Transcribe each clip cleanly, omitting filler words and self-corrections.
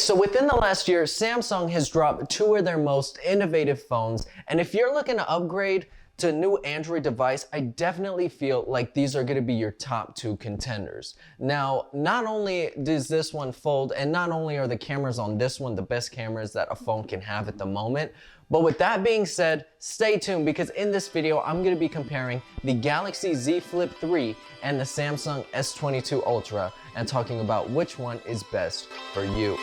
So within the last year, Samsung has dropped two of their most innovative phones, and if you're looking to upgrade to a new Android device, I definitely feel like these are going to be your top two contenders. Now, not only does this one fold, and not only are the cameras on this one the best cameras that a phone can have at the moment, but with that being said, stay tuned because in this video, I'm going to be comparing the Galaxy Z Flip 3 and the Samsung S22 Ultra and talking about which one is best for you.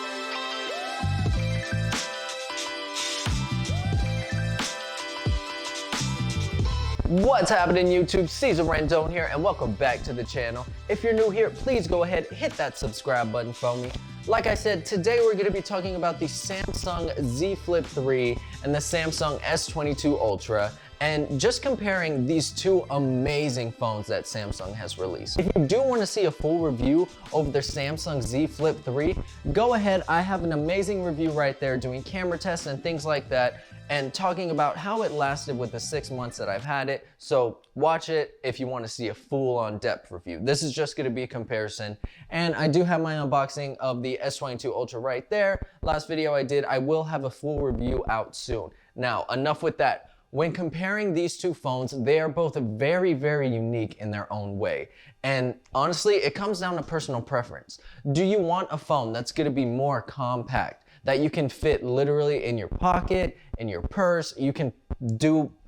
What's happening YouTube? Caesar Randone here and welcome back to the channel. If you're new here, please go ahead, hit that subscribe button for me. Like I said, today we're going to be talking about the Samsung Z Flip 3 and the Samsung S22 Ultra and just comparing these two amazing phones that Samsung has released. If you do want to see a full review over the Samsung Z Flip 3, go ahead. I have an amazing review right there doing camera tests and things like that and talking about how it lasted with the 6 months that I've had it. So watch it if you want to see a full on depth review. This is just going to be a comparison. And I do have my unboxing of the S22 Ultra right there. Last video I did, I will have a full review out soon. Now, enough with that. When comparing these two phones, they are both very, very unique in their own way. And honestly, it comes down to personal preference. Do you want a phone that's going to be more compact, that you can fit literally in your pocket, in your purse, you can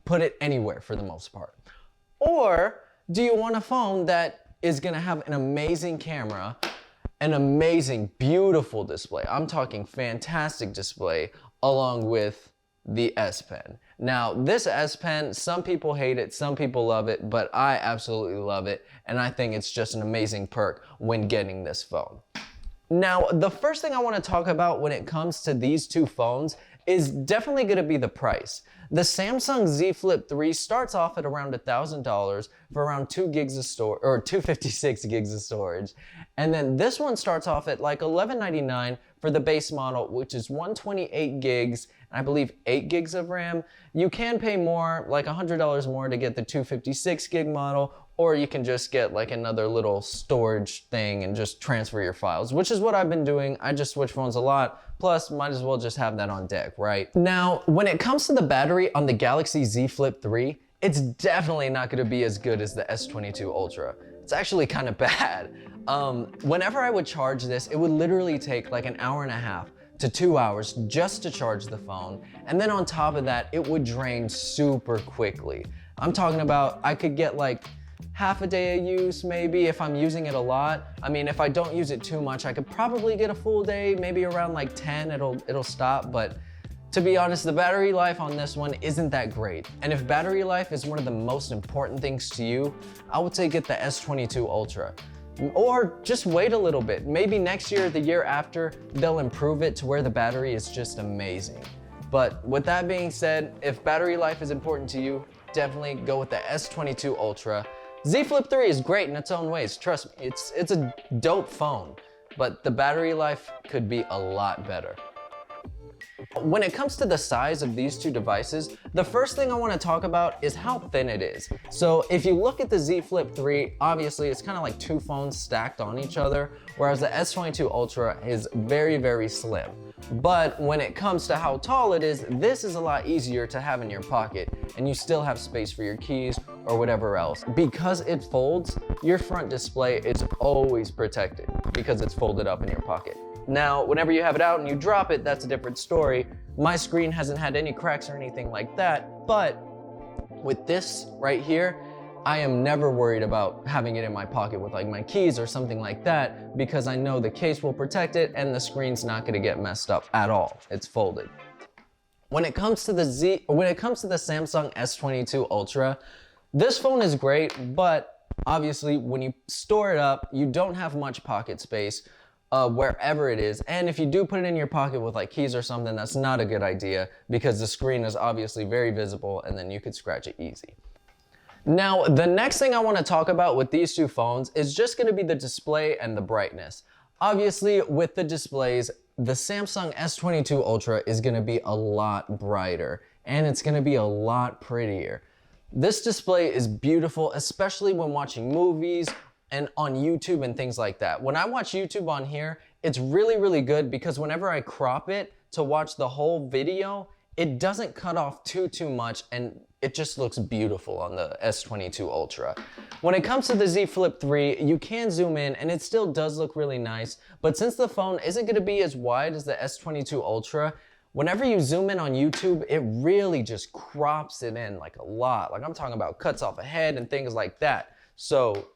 put it anywhere for the most part? Or do you want a phone that is going to have an amazing camera, an amazing, beautiful display? I'm talking fantastic display along with the S Pen. Now, this S Pen, some people hate it, some people love it, but I absolutely love it, and I think it's just an amazing perk when getting this phone. Now, the first thing I want to talk about when it comes to these two phones is definitely going to be the price. The Samsung Z Flip 3 starts off at around $1,000 for around 2 gigs of storage, or 256 gigs of storage. And then this one starts off at like $11.99 for the base model, which is 128 gigs, and I believe 8 gigs of RAM. You can pay more, like $100 more to get the 256 gig model, or you can just get like another little storage thing and just transfer your files, which is what I've been doing. I just switch phones a lot. Plus, might as well just have that on deck, right? Now, when it comes to the battery on the Galaxy Z Flip 3, it's definitely not gonna be as good as the S22 Ultra. It's actually kind of bad. Whenever I would charge this, it would literally take like an hour and a half to 2 hours just to charge the phone. And then on top of that, it would drain super quickly. I'm talking about, I could get like half a day of use maybe if I'm using it a lot. I mean, if I don't use it too much, I could probably get a full day, maybe around like 10, it'll stop. But to be honest, the battery life on this one isn't that great. And if battery life is one of the most important things to you, I would say get the S22 Ultra. Or just wait a little bit. Maybe next year, the year after, they'll improve it to where the battery is just amazing. But with that being said, if battery life is important to you, definitely go with the S22 Ultra. Z Flip 3 is great in its own ways. Trust me, it's a dope phone, but the battery life could be a lot better. When it comes to the size of these two devices, the first thing I want to talk about is how thin it is. So if you look at the Z Flip 3, obviously it's kind of like two phones stacked on each other, whereas the S22 Ultra is very, very slim. But when it comes to how tall it is, this is a lot easier to have in your pocket, and you still have space for your keys or whatever else. Because it folds, your front display is always protected because it's folded up in your pocket. Now, whenever you have it out and you drop it, that's a different story. My screen hasn't had any cracks or anything like that, but with this right here, I am never worried about having it in my pocket with like my keys or something like that because I know the case will protect it and the screen's not gonna get messed up at all. It's folded. When it comes to the Samsung S22 Ultra, this phone is great, but obviously when you store it up, you don't have much pocket space wherever it is. And if you do put it in your pocket with like keys or something, that's not a good idea because the screen is obviously very visible and then you could scratch it easy. Now, the next thing I want to talk about with these two phones is just going to be the display and the brightness. Obviously, with the displays, the Samsung S22 Ultra is going to be a lot brighter and it's going to be a lot prettier. This display is beautiful, especially when watching movies and on YouTube and things like that. When I watch YouTube on here, it's really, really good because whenever I crop it to watch the whole video, it doesn't cut off too much, and it just looks beautiful on the S22 Ultra. When it comes to the Z Flip 3, you can zoom in and it still does look really nice, but since the phone isn't gonna be as wide as the S22 Ultra, whenever you zoom in on YouTube, it really just crops it in like a lot. Like I'm talking about cuts off a head and things like that. So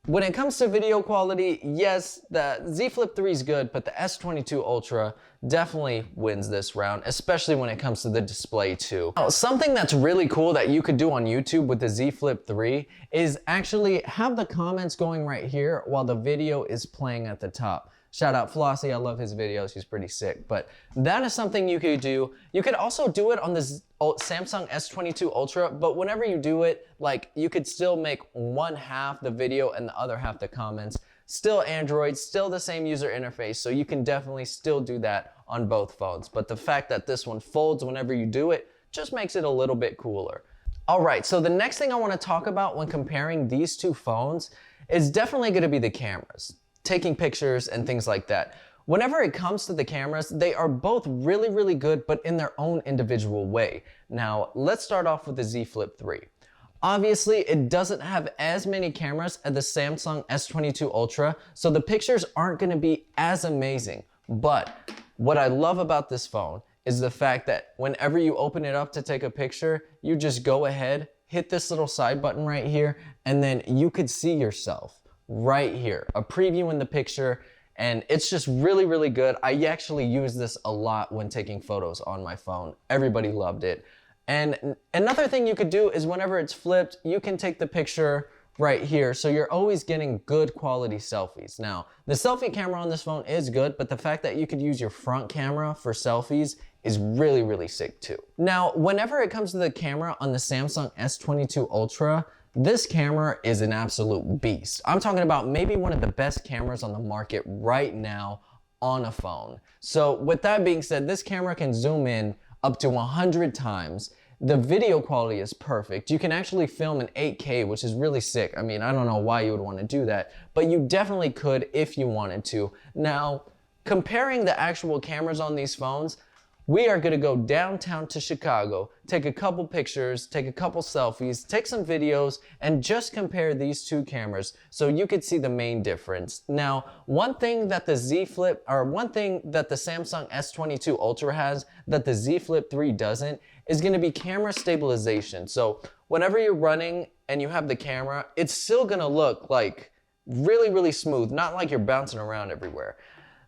when it comes to video quality, yes, the Z Flip 3 is good, but the S22 Ultra definitely wins this round, especially when it comes to the display too. Now, something that's really cool that you could do on YouTube with the Z Flip 3 is actually have the comments going right here while the video is playing at the top. Shout out Flossie, I love his videos, he's pretty sick. But that is something you could do. You could also do it on the Samsung S22 Ultra, but whenever you do it, like you could still make one half the video and the other half the comments. Still Android, still the same user interface, so you can definitely still do that on both phones. But the fact that this one folds whenever you do it just makes it a little bit cooler. All right, so the next thing I want to talk about when comparing these two phones is definitely going to be the cameras. Taking pictures and things like that. Whenever it comes to the cameras, they are both really, really good, but in their own individual way. Now, let's start off with the Z Flip 3. Obviously, it doesn't have as many cameras as the Samsung S22 Ultra, so the pictures aren't gonna be as amazing. But what I love about this phone is the fact that whenever you open it up to take a picture, you just go ahead, hit this little side button right here, and then you could see yourself right here, a preview in the picture, and it's just really, really good. I actually use this a lot when taking photos on my phone. Everybody loved it. And another thing you could do is whenever it's flipped, you can take the picture right here, so you're always getting good quality selfies. Now, the selfie camera on this phone is good, but the fact that you could use your front camera for selfies is really, really sick too. Now, whenever it comes to the camera on the Samsung S22 Ultra, this camera is an absolute beast. I'm talking about maybe one of the best cameras on the market right now on a phone. So with that being said, this camera can zoom in up to 100 times. The video quality is perfect. You can actually film in 8K, which is really sick. I mean, I don't know why you would want to do that, but you definitely could if you wanted to. Now, comparing the actual cameras on these phones, we are gonna go downtown to Chicago, take a couple pictures, take a couple selfies, take some videos, and just compare these two cameras so you could see the main difference. Now, one thing that the Samsung S22 Ultra has that the Z Flip 3 doesn't is gonna be camera stabilization. So whenever you're running and you have the camera, it's still gonna look like really, really smooth, not like you're bouncing around everywhere.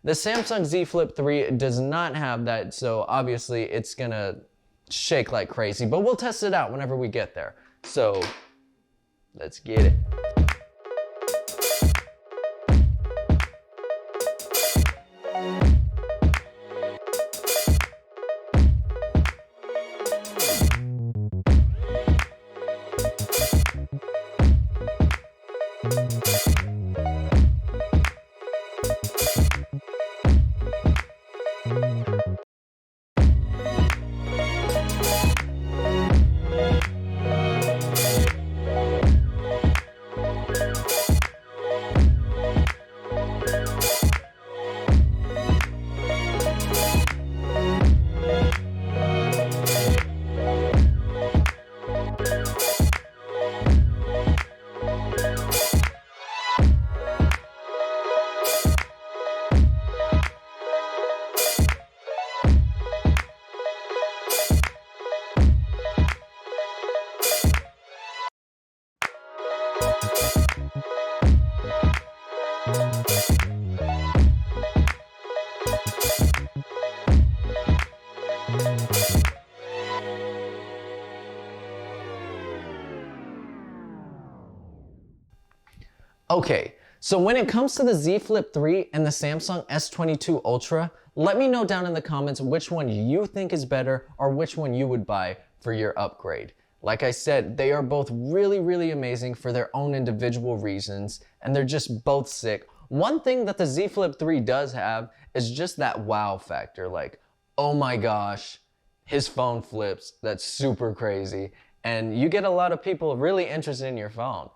The Samsung Z Flip 3 does not have that, so obviously it's gonna shake like crazy, but we'll test it out whenever we get there. So, let's get it. Okay, so when it comes to the Z Flip 3 and the Samsung S22 Ultra, let me know down in the comments which one you think is better or which one you would buy for your upgrade. Like I said, they are both really, really amazing for their own individual reasons, and they're just both sick. One thing that the Z Flip 3 does have is just that wow factor, like, oh my gosh, his phone flips, that's super crazy. And you get a lot of people really interested in your phone.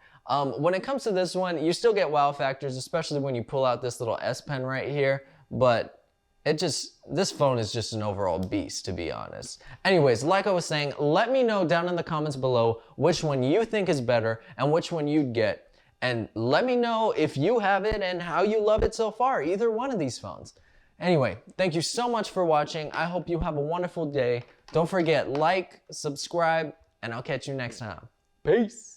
When it comes to this one, you still get wow factors, especially when you pull out this little S Pen right here. but this phone is just an overall beast, to be honest. Anyways, like I was saying, let me know down in the comments below which one you think is better and which one you'd get. And let me know if you have it and how you love it so far, either one of these phones. Anyway, thank you so much for watching. I hope you have a wonderful day. Don't forget, like, subscribe, and I'll catch you next time. Peace.